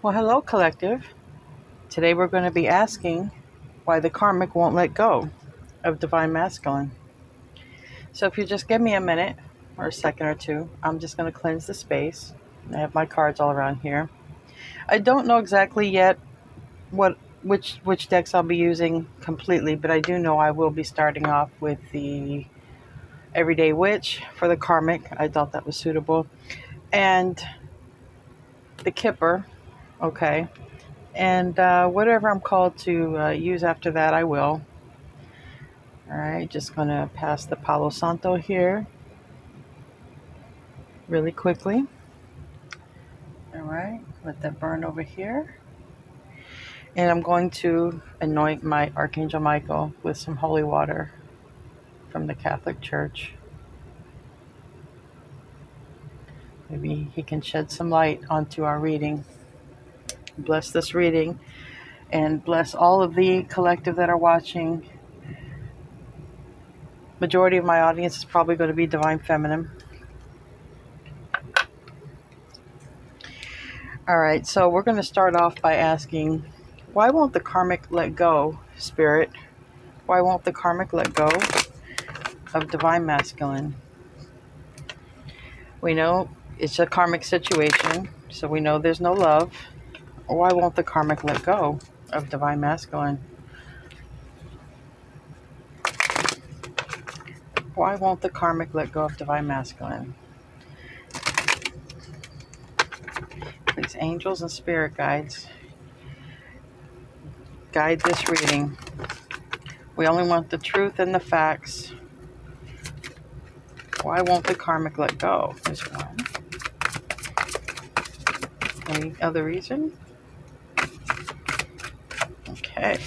Well, hello, collective. Today we're going to be asking why the karmic won't let go of divine masculine. So, if you just give me a minute or a second or two, I'm just going to cleanse the space. I have my cards all around here. I don't know exactly yet which decks I'll be using completely, but I do know I will be starting off with the Everyday Witch for the karmic. I thought that was suitable, and the Kipper. Okay. And whatever I'm called to use after that, I will. All right, just going to pass the Palo Santo here really quickly. All right, let that burn over here. And I'm going to anoint my Archangel Michael with some holy water from the Catholic Church. Maybe he can shed some light onto our reading. Bless this reading and bless all of the collective that are watching. Majority of my audience is probably going to be Divine Feminine. All right, so we're going to start off by asking, why won't the karmic let go, Spirit? Why won't the karmic let go of divine masculine? We know it's a karmic situation, so we know there's no love. Why won't the karmic let go of divine masculine? Why won't the karmic let go of divine masculine? Please, angels and spirit guides, guide this reading. We only want the truth and the facts. Why won't the karmic let go? Is one. Any other reason? Okay.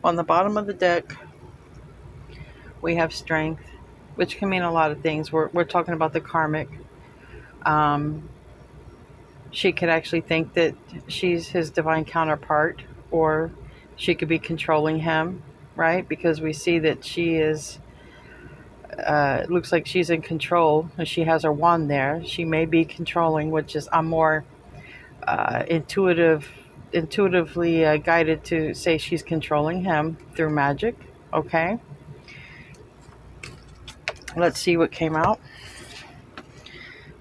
On the bottom of the deck, we have strength, which can mean a lot of things. We're talking about the karmic. She could actually think that she's his divine counterpart, or she could be controlling him, right? Because we see that she is, it looks like she's in control, and she has her wand there. She may be controlling, which is, I'm more intuitively guided to say she's controlling him through magic. Okay. Let's see what came out.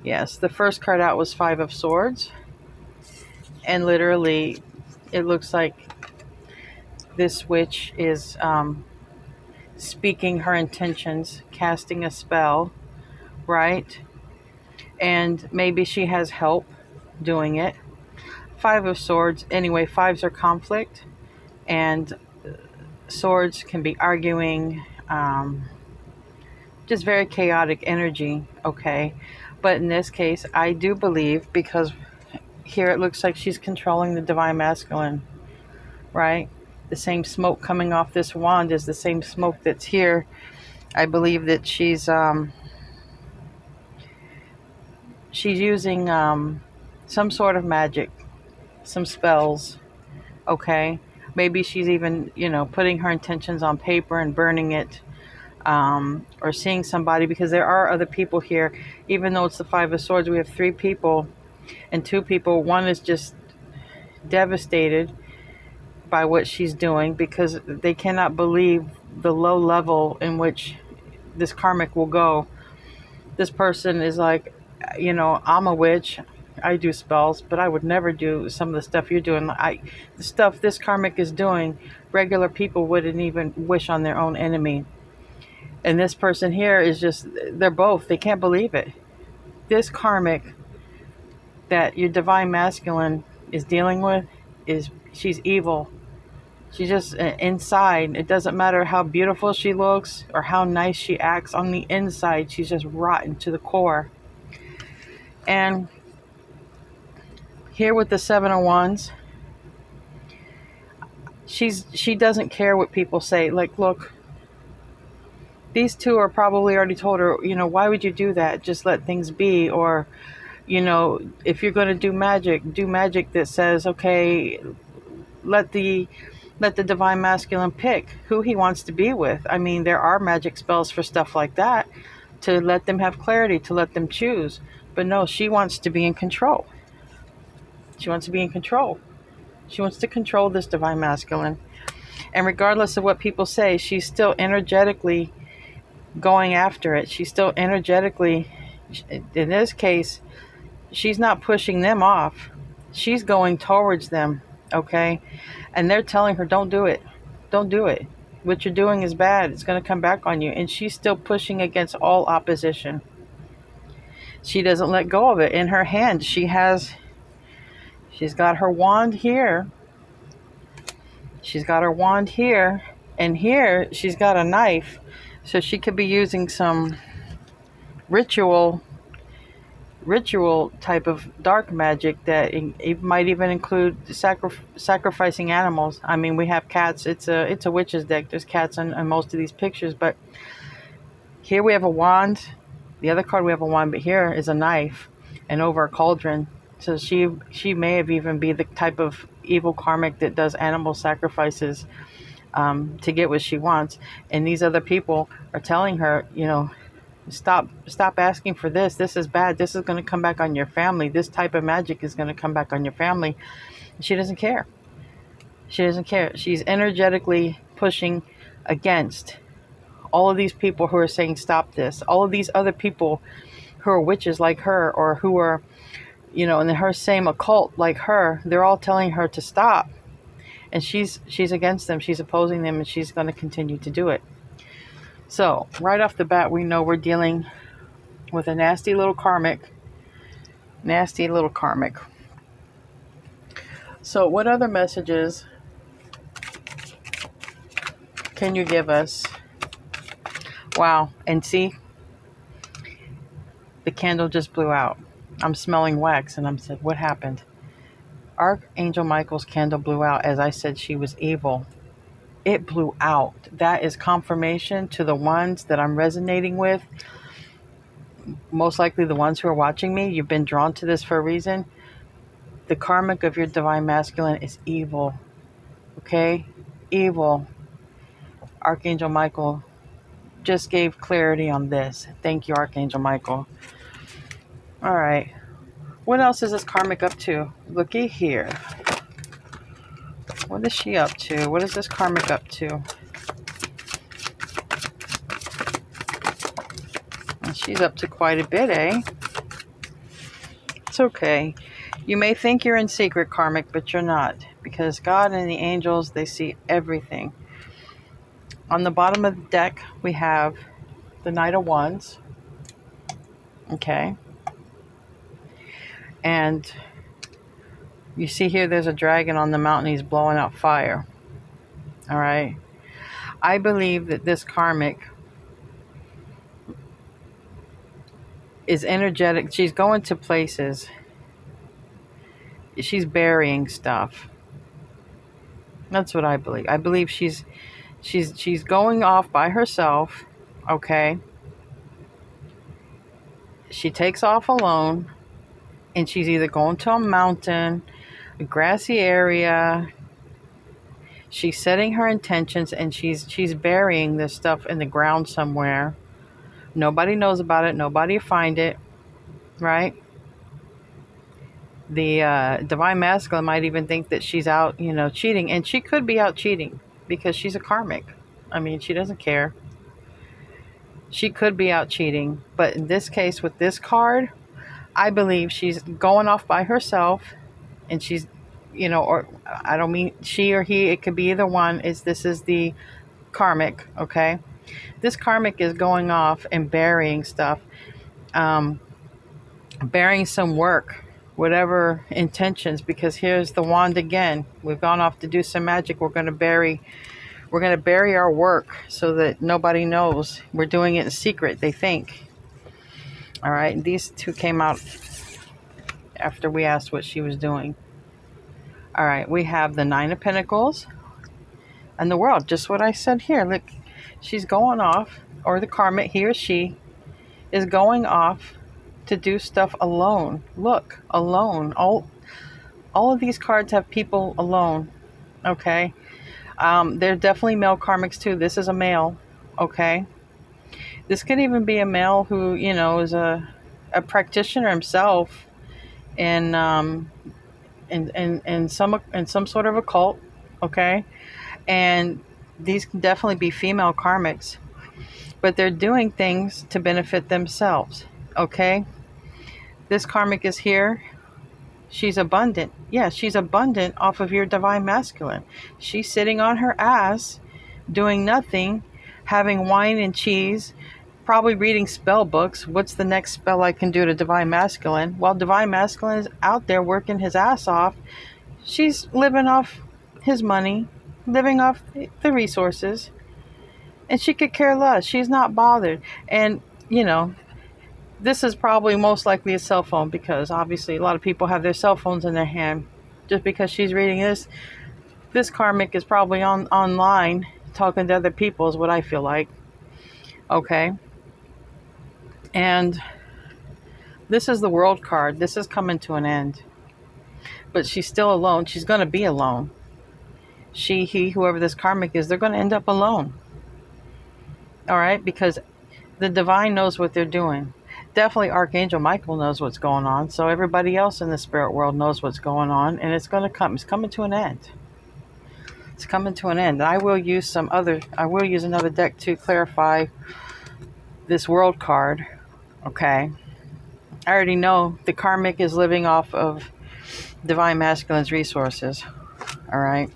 Yes, the first card out was Five of Swords. And literally, it looks like this witch is speaking her intentions, casting a spell, right? And maybe she has help doing it. Five of Swords, anyway, fives are conflict. And swords can be arguing, just very chaotic energy, okay? But in this case, I do believe, because here it looks like she's controlling the divine masculine, right? The same smoke coming off this wand is the same smoke that's here. I believe that she's using some sort of magic, some spells, okay? Maybe she's even, putting her intentions on paper and burning it, or seeing somebody, because there are other people here. Even though it's the Five of Swords, we have three people and two people. One is just devastated by what she's doing because they cannot believe the low level in which this karmic will go. This person is like, I'm a witch, I do spells, but I would never do some of the stuff you're doing. The stuff this karmic is doing, regular people wouldn't even wish on their own enemy. And this person here is just, they can't believe it. This karmic that your divine masculine is dealing with, she's evil. She's just inside. It doesn't matter how beautiful she looks or how nice she acts. On the inside, she's just rotten to the core. And here with the Seven of Wands, she doesn't care what people say. Like, look, these two are probably already told her, why would you do that? Just let things be. Or, if you're going to do magic that says, okay, let the divine masculine pick who he wants to be with. I mean, there are magic spells for stuff like that, to let them have clarity, to let them choose. But no, she wants to be in control. She wants to be in control. She wants to control this divine masculine. And regardless of what people say, she's still energetically going after it. She's still energetically, in this case, she's not pushing them off. She's going towards them, okay? And they're telling her, don't do it. Don't do it. What you're doing is bad. It's going to come back on you. And she's still pushing against all opposition. She doesn't let go of it. In her hand, she's got her wand here. She's got her wand here. And here, she's got a knife. So she could be using some ritual type of dark magic that it might even include sacrificing animals. I mean, we have cats. It's a witch's deck. There's cats on most of these pictures, but here we have a wand. The other card we have a wand, but here is a knife and over a cauldron. So she may have even be the type of evil karmic that does animal sacrifices to get what she wants. And these other people are telling her, stop asking for this. This is bad. This is going to come back on your family. This type of magic is going to come back on your family. She doesn't care. She doesn't care. She's energetically pushing against all of these people who are saying stop this. All of these other people who are witches like her, or who are, in her same occult like her. They're all telling her to stop. And she's against them. She's opposing them, and she's going to continue to do it. So, right off the bat, we know we're dealing with a nasty little karmic. Nasty little karmic. So, what other messages can you give us? Wow. And see, the candle just blew out. I'm smelling wax, and I'm said, what happened? Archangel Michael's candle blew out. As I said, she was evil. It blew out. That is confirmation to the ones that I'm resonating with. Most likely the ones who are watching me. You've been drawn to this for a reason. The karmic of your divine masculine is evil. Okay? Evil. Archangel Michael just gave clarity on this. Thank you, Archangel Michael. All right. What else is this karmic up to? Looky here. What is she up to? What is this karmic up to? And she's up to quite a bit, eh? It's okay. You may think you're in secret, karmic, but you're not. Because God and the angels, they see everything. On the bottom of the deck, we have the Knight of Wands. Okay. And you see here, there's a dragon on the mountain. He's blowing out fire. All right. I believe that this karmic is energetic. She's going to places. She's burying stuff. That's what I believe. I believe she's going off by herself. Okay. She takes off alone. And she's either going to a mountain, a grassy area. She's setting her intentions, and she's burying this stuff in the ground somewhere. Nobody knows about it. Nobody will find it. Right? The divine masculine might even think that she's out, cheating. And she could be out cheating because she's a karmic. I mean, she doesn't care. She could be out cheating. But in this case, with this card, I believe she's going off by herself, and she's, or I don't mean she or he, it could be either one. This is the karmic, okay? This karmic is going off and burying stuff, burying some work, whatever intentions, because here's the wand again. We've gone off to do some magic. We're going to bury our work so that nobody knows. We're doing it in secret, they think. All right, these two came out after we asked what she was doing. All right, we have the Nine of Pentacles and the World. Just what I said here. Look, she's going off, or the karmic, he or she, is going off to do stuff alone. Look, alone. All of these cards have people alone, okay? They're definitely male karmics too. This is a male, okay? This could even be a male who, is a practitioner himself in in some sort of a cult, okay? And these can definitely be female karmics, but they're doing things to benefit themselves, okay? This karmic is here. She's abundant. Yeah, she's abundant off of your divine masculine. She's sitting on her ass, doing nothing, having wine and cheese, probably reading spell books. What's the next spell I can do to divine masculine? While divine masculine is out there working his ass off, she's living off his money, living off the resources, and she could care less. She's not bothered. And, you know, this is probably most likely a cell phone, because obviously a lot of people have their cell phones in their hand. Just because she's reading this karmic is probably online talking to other people, is what I feel like. Okay. And this is the World card. This is coming to an end. But she's still alone. She's going to be alone. She, he, whoever this karmic is, they're going to end up alone. All right? Because the divine knows what they're doing. Definitely Archangel Michael knows what's going on. So everybody else in the spirit world knows what's going on. And it's going to come. It's coming to an end. It's coming to an end. I will use another deck to clarify this World card. Okay? I already know the karmic is living off of divine masculine's resources. All right.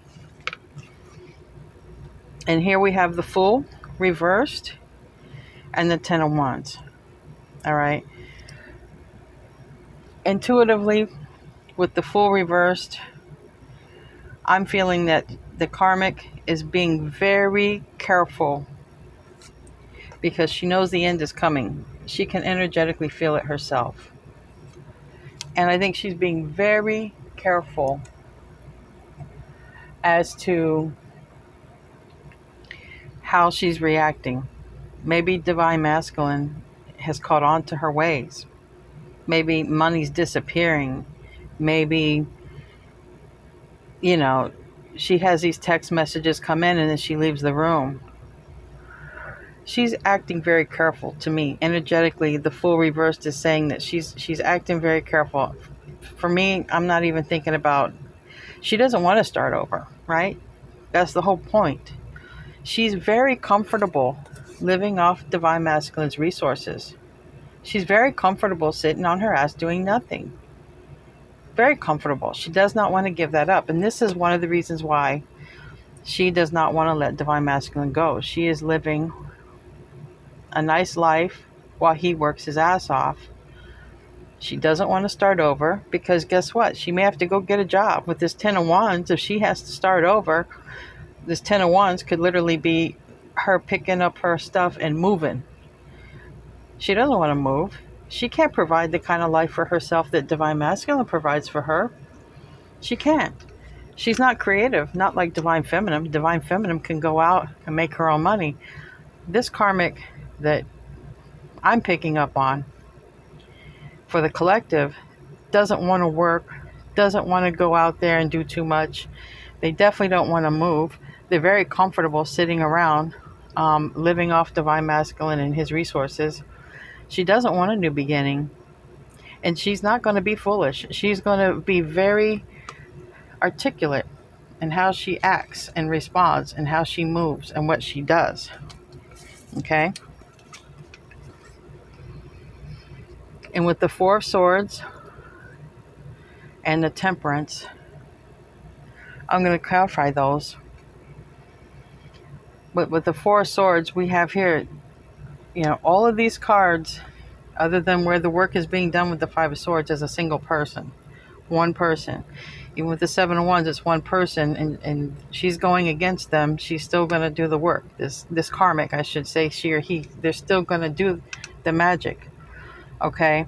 And here we have the Fool reversed and the Ten of Wands. All right. Intuitively, with the Fool reversed, I'm feeling that the karmic is being very careful, because she knows the end is coming. She can energetically feel it herself. And I think she's being very careful as to how she's reacting. Maybe divine masculine has caught on to her ways. Maybe money's disappearing. Maybe, you know, she has these text messages come in and then she leaves the room. She's acting very careful to me. Energetically, the Fool reversed is saying that she's acting very careful. For me, I'm not even thinking about, she doesn't want to start over, right? That's the whole point. She's very comfortable living off divine masculine's resources. She's very comfortable sitting on her ass doing nothing. Very comfortable. She does not want to give that up. And this is one of the reasons why she does not want to let divine masculine go. She is living a nice life while he works his ass off. She doesn't want to start over, because guess what? She may have to go get a job. With this Ten of Wands, if she has to start over, this Ten of Wands could literally be her picking up her stuff and moving. She doesn't want to move. She can't provide the kind of life for herself that divine masculine provides for her. She can't. She's not creative, not like divine feminine. Divine feminine can go out and make her own money. This karmic that I'm picking up on for the collective doesn't want to work, doesn't want to go out there and do too much. They definitely don't want to move. They're very comfortable sitting around, living off divine masculine and his resources. She doesn't want a new beginning. And she's not going to be foolish. She's going to be very articulate in how she acts and responds and how she moves and what she does. Okay? And with the Four of Swords and the Temperance, I'm going to clarify those. But with the Four of Swords, we have here, you know, all of these cards, other than where the work is being done with the Five of Swords, as a single person. One person. Even with the Seven of Wands, it's one person, and she's going against them. She's still going to do the work. This karmic, I should say, she or he, they're still going to do the magic. Okay?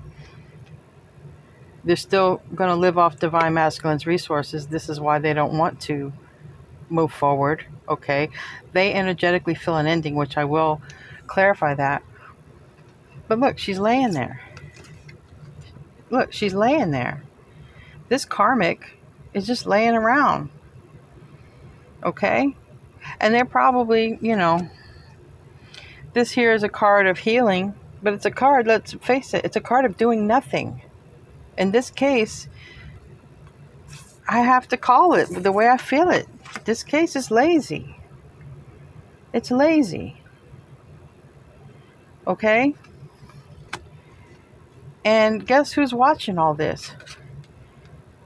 They're still going to live off divine masculine's resources. This is why they don't want to move forward. Okay? They energetically feel an ending, which I will clarify that. But look, she's laying there. Look, she's laying there. This karmic is just laying around. Okay? And they're probably, you know, this here is a card of healing, but it's a card, let's face it, it's a card of doing nothing. In this case, I have to call it the way I feel it. This case is lazy. It's lazy. Okay? And guess who's watching all this?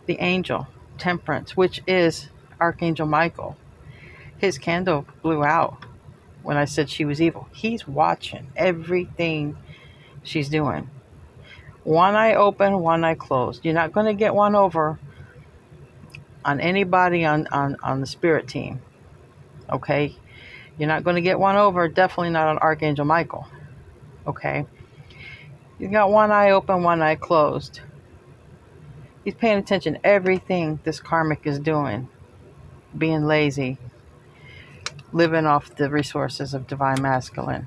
The angel, Temperance, which is Archangel Michael. His candle blew out when I said she was evil. He's watching everything she's doing. One eye open, one eye closed. You're not going to get one over on anybody on the spirit team. Okay? You're not going to get one over, definitely not on Archangel Michael. Okay? You got one eye open, one eye closed. He's paying attention to everything this karmic is doing. Being lazy. Living off the resources of Divine Masculine.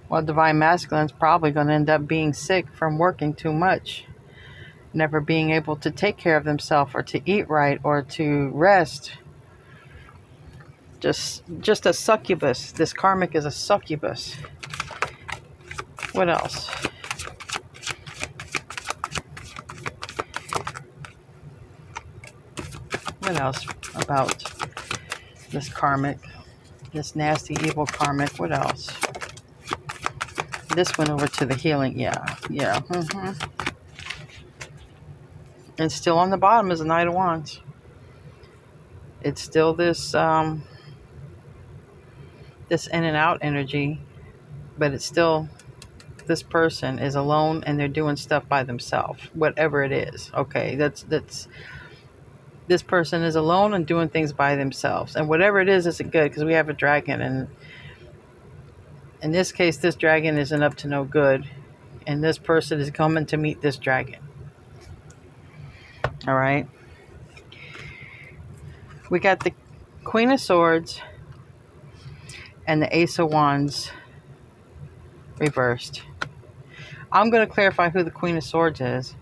Well, Divine Masculine's probably going to end up being sick from working too much. Never being able to take care of themselves or to eat right or to rest. Just a succubus. This karmic is a succubus. What else? What else about this karmic? This nasty, evil karmic. What else? This went over to the healing. Yeah. And still on the bottom is the Knight of Wands. It's still this this in and out energy, but it's still this person is alone and they're doing stuff by themselves, whatever it is. Okay, that's this person is alone and doing things by themselves, and whatever it is isn't good because we have a dragon, and in this case, this dragon isn't up to no good, and this person is coming to meet this dragon. All right. We got the Queen of Swords and the Ace of Wands reversed. I'm going to clarify who the Queen of Swords is,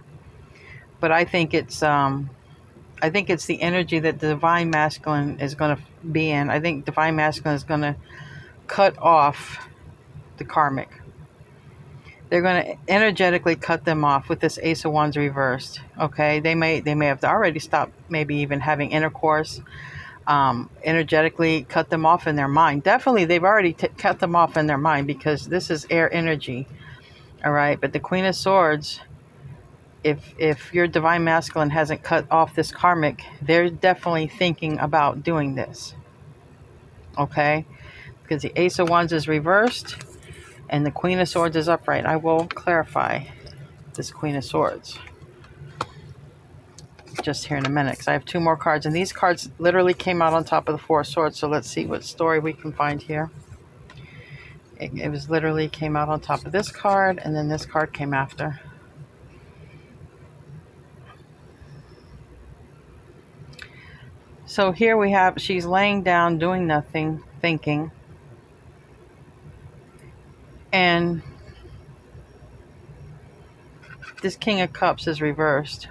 but I think it's the energy that the Divine Masculine is going to be in. I think Divine Masculine is going to cut off the karmic. They're going to energetically cut them off with this Ace of Wands reversed. Okay, they may have already stopped, maybe even having intercourse. Energetically cut them off in their mind. Definitely, they've already cut them off in their mind because this is air energy. All right, but the Queen of Swords, if your Divine Masculine hasn't cut off this karmic, they're definitely thinking about doing this. Okay, because the Ace of Wands is reversed and the Queen of Swords is upright. I will clarify this Queen of Swords just here in a minute because I have two more cards, and these cards literally came out on top of the Four of Swords. So let's see what story we can find here. It was literally came out on top of this card, and then this card came after. So here we have, she's laying down, doing nothing, thinking. And this King of Cups is reversed.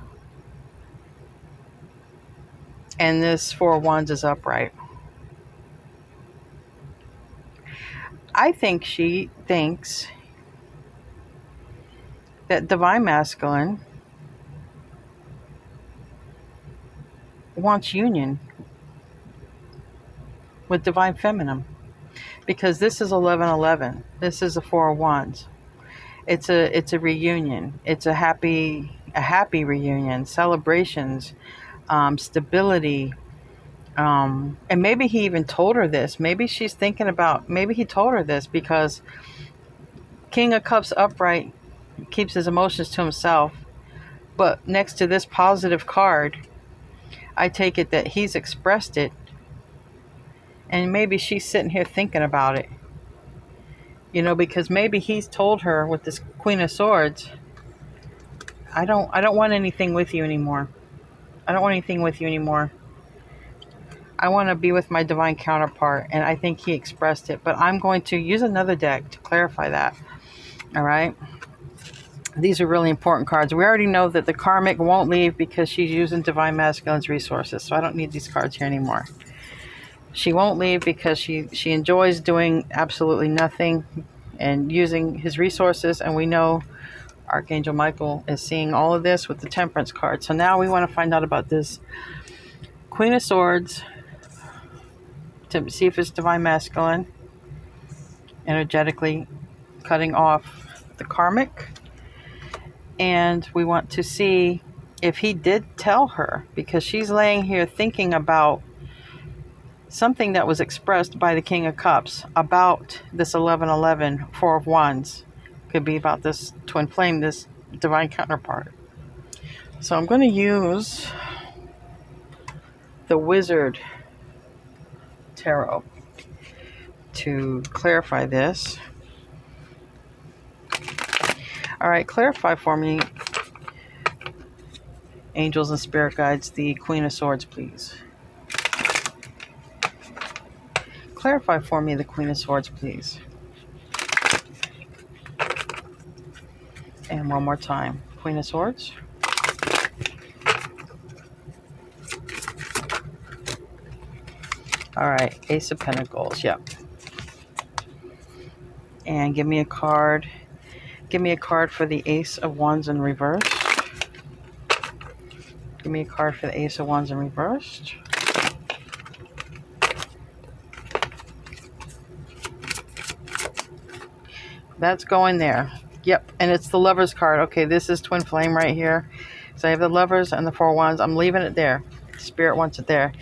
And this Four of Wands is upright. I think she thinks that Divine Masculine wants union with Divine Feminine, because this is 11:11. This is a Four of Wands. It's a reunion. It's a happy reunion. Celebrations, stability. And maybe he even told her this. Maybe she's thinking about, maybe he told her this because King of Cups upright keeps his emotions to himself. But next to this positive card, I take it that he's expressed it. And maybe she's sitting here thinking about it. You know, because maybe he's told her with this Queen of Swords, I don't want anything with you anymore. I don't want anything with you anymore. I want to be with my divine counterpart. And I think he expressed it. But I'm going to use another deck to clarify that. All right. These are really important cards. We already know that the karmic won't leave because she's using Divine Masculine's resources. So I don't need these cards here anymore. She won't leave because she enjoys doing absolutely nothing and using his resources. And we know Archangel Michael is seeing all of this with the Temperance card. So now we want to find out about this Queen of Swords to see if it's Divine Masculine, energetically cutting off the Karmic. And we want to see if he did tell her, because she's laying here thinking about something that was expressed by the King of Cups about this 1111, Four of Wands. Could be about this twin flame, this divine counterpart. So I'm going to use the Wizard Tarot to clarify this. All right, clarify for me, angels and spirit guides, the Queen of Swords, please. Clarify for me the Queen of Swords, please. And one more time. Queen of Swords. All right, Ace of Pentacles, yep. And give me a card. Give me a card for the Ace of Wands in reverse. Give me a card for the Ace of Wands in reverse. That's going there. Yep, and it's the Lovers card. Okay, this is twin flame right here. So I have the Lovers and the Four Wands. I'm leaving it there. Spirit wants it there.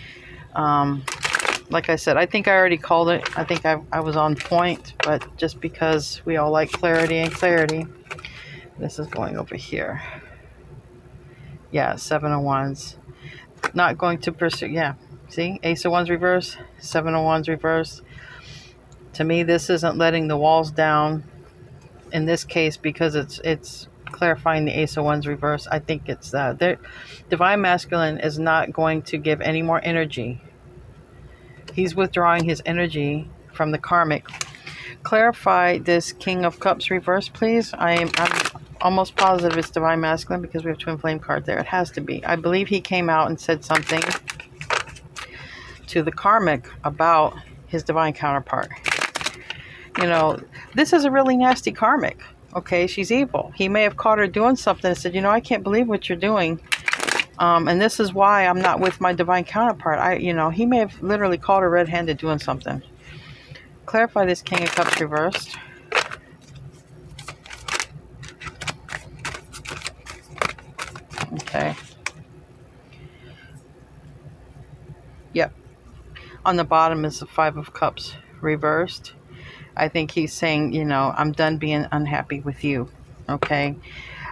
Like I said, I think I already called it. I think I was on point, but just because we all like clarity and clarity, this is going over here. Yeah, Seven of Wands. Not going to pursue. Yeah, see? Ace of Wands reverse, Seven of Wands reverse. To me, this isn't letting the walls down in this case, because it's clarifying the Ace of Wands reverse. I think it's Divine Masculine is not going to give any more energy. He's withdrawing his energy from the Karmic. Clarify this King of Cups reverse, please. I'm almost positive it's Divine Masculine because we have twin flame card there. It has to be. I believe he came out and said something to the Karmic about his divine counterpart. You know, this is a really nasty Karmic. Okay, she's evil. He may have caught her doing something and said, you know, I can't believe what you're doing. And this is why I'm not with my divine counterpart. He may have literally caught her red-handed doing something. Clarify this King of Cups reversed. Okay. Yep. On the bottom is the Five of Cups reversed. I think he's saying, I'm done being unhappy with you. Okay.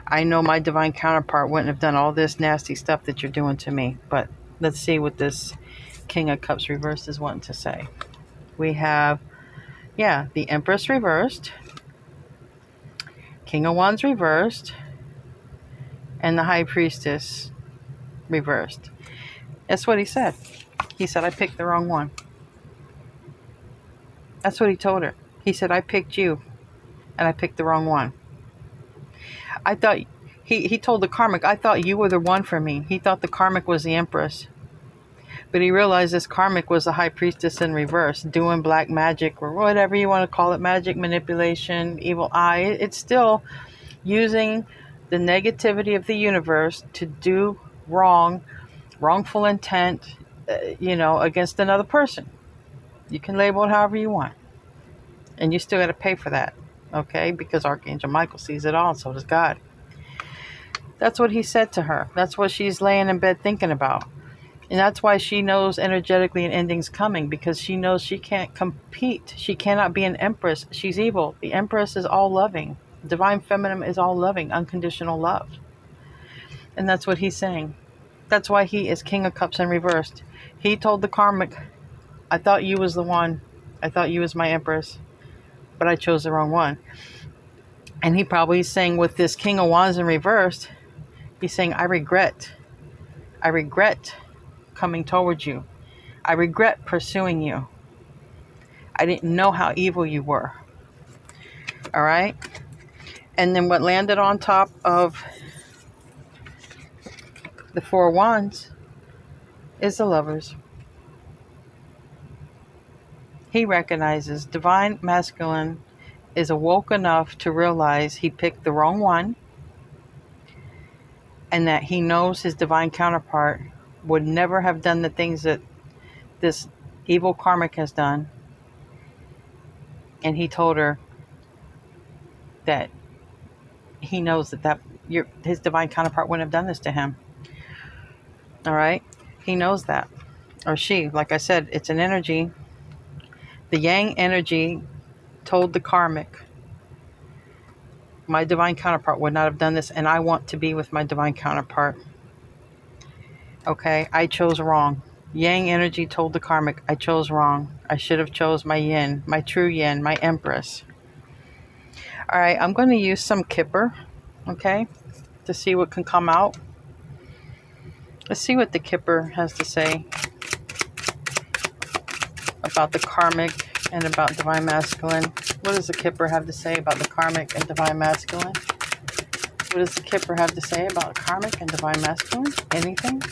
I know my divine counterpart wouldn't have done all this nasty stuff that you're doing to me. But let's see what this King of Cups reversed is wanting to say. We have, the Empress reversed, King of Wands reversed, and the High Priestess reversed. That's what he said. He said, I picked the wrong one. That's what he told her. He said, I picked you, and I picked the wrong one. I thought, he told the Karmic, I thought you were the one for me. He thought the Karmic was the Empress. But he realized this Karmic was the High Priestess in reverse, doing black magic, or whatever you want to call it, magic, manipulation, evil eye. It's still using the negativity of the universe to do wrongful intent, against another person. You can label it however you want. And you still got to pay for that, okay? Because Archangel Michael sees it all, and so does God. That's what he said to her. That's what she's laying in bed thinking about. And that's why she knows energetically an ending's coming, because she knows she can't compete. She cannot be an empress. She's evil. The Empress is all loving. Divine Feminine is all loving, unconditional love. And that's what he's saying. That's why he is King of Cups in reversed. He told the Karmic, I thought you was the one. I thought you was my Empress. But I chose the wrong one. And he probably is saying with this King of Wands in reversed, he's saying, I regret coming towards you. I regret pursuing you. I didn't know how evil you were. All right? And then what landed on top of the Four Wands is the Lovers. He recognizes Divine Masculine is awoke enough to realize he picked the wrong one. and that he knows his divine counterpart would never have done the things that this evil karmic has done. And he told her that he knows that his divine counterpart wouldn't have done this to him. All right? He knows that. Or she, like I said, it's an energy. The yang energy told the karmic, my divine counterpart would not have done this, and I want to be with my divine counterpart. Okay? I chose wrong. Yang energy told the karmic, I chose wrong. I should have chose my yin, my true yin, my empress. All right, I'm going to use some kipper, okay, to see what can come out. Let's see what the kipper has to say about the karmic and about divine masculine. What does the kipper have to say about the karmic and divine masculine? What does the kipper have to say about karmic and divine masculine? Anything?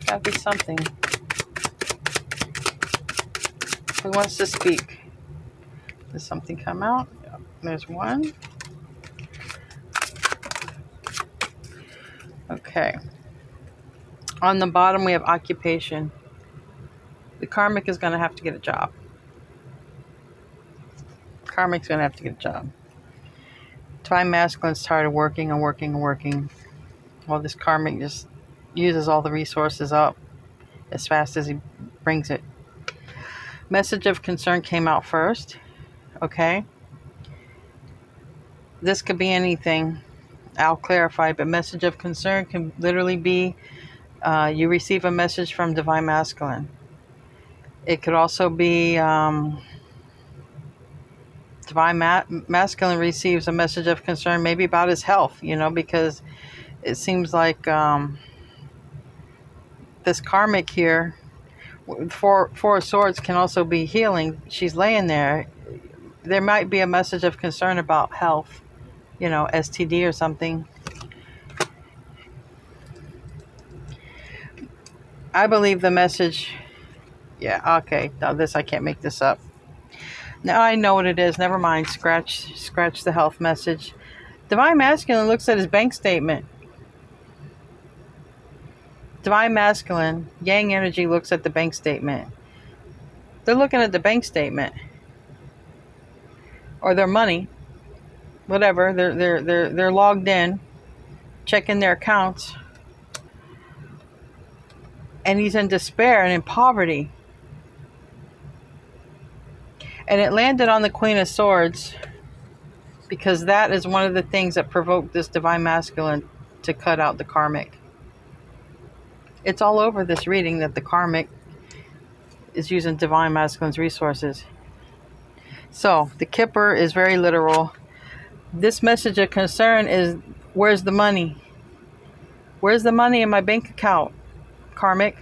Gotta be something. Who wants to speak? Does something come out? There's one. Okay. On the bottom, we have occupation. The karmic is going to have to get a job. Karmic's going to have to get a job. Divine masculine's tired of working and working and working. Well, this karmic just uses all the resources up as fast as he brings it. Message of concern came out first. Okay. This could be anything. I'll clarify, but message of concern can literally be you receive a message from divine masculine. It could also be divine masculine receives a message of concern maybe about his health, because it seems like this karmic here, Four of Swords can also be healing. She's laying there. There might be a message of concern about health, STD or something. I believe the message, yeah, okay, now this, I can't make this up. Now I know what it is, never mind, scratch the health message. Divine masculine looks at his bank statement. Divine masculine, yang energy looks at the bank statement. They're looking at the bank statement. Or their money. Whatever. They're logged in, checking their accounts. And he's in despair and in poverty. And it landed on the Queen of Swords because that is one of the things that provoked this divine masculine to cut out the karmic. It's all over this reading that the karmic is using divine masculine's resources. So the kipper is very literal. This message of concern is, where's the money? Where's the money in my bank account, karmic?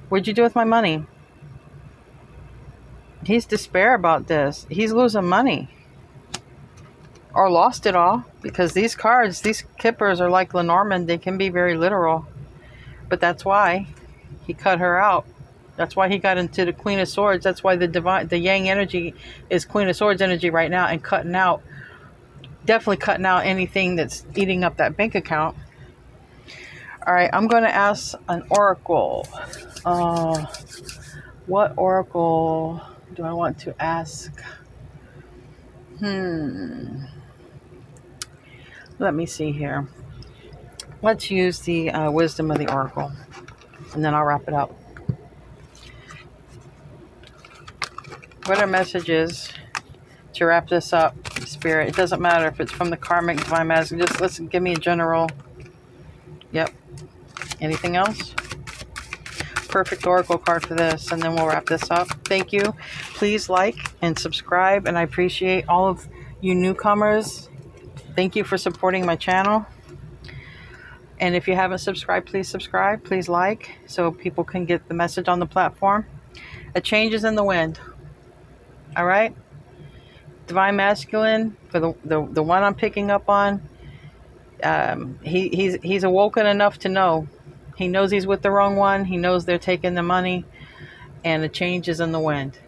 What'd you do with my money? He's despair about this. He's losing money. Or lost it all. Because these cards, these kippers are like Lenormand. They can be very literal. But that's why he cut her out. That's why he got into the Queen of Swords. That's why the yang energy is Queen of Swords energy right now, and definitely cutting out anything that's eating up that bank account. All right, I'm going to ask an oracle. What oracle do I want to ask? Let me see here. Let's use the wisdom of the oracle, and then I'll wrap it up. What are messages to wrap this up, Spirit? It doesn't matter if it's from the karmic, divine masculine. Just listen, give me a general. Yep. Anything else? Perfect oracle card for this, and then we'll wrap this up. Thank you. Please like and subscribe, and I appreciate all of you newcomers. Thank you for supporting my channel. And if you haven't subscribed, please subscribe. Please like, so people can get the message on the platform. A change is in the wind. All right? Divine masculine, for the one I'm picking up on, he's awoken enough to know. He knows he's with the wrong one. He knows they're taking the money, and a change is in the wind.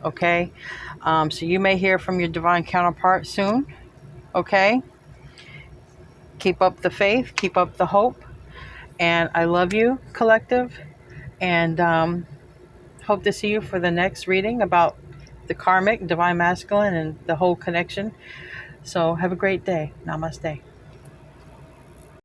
Okay? So you may hear from your divine counterpart soon. Okay? Keep up the faith, keep up the hope. And I love you, collective. And hope to see you for the next reading about the karmic, divine masculine, and the whole connection. So have a great day. Namaste.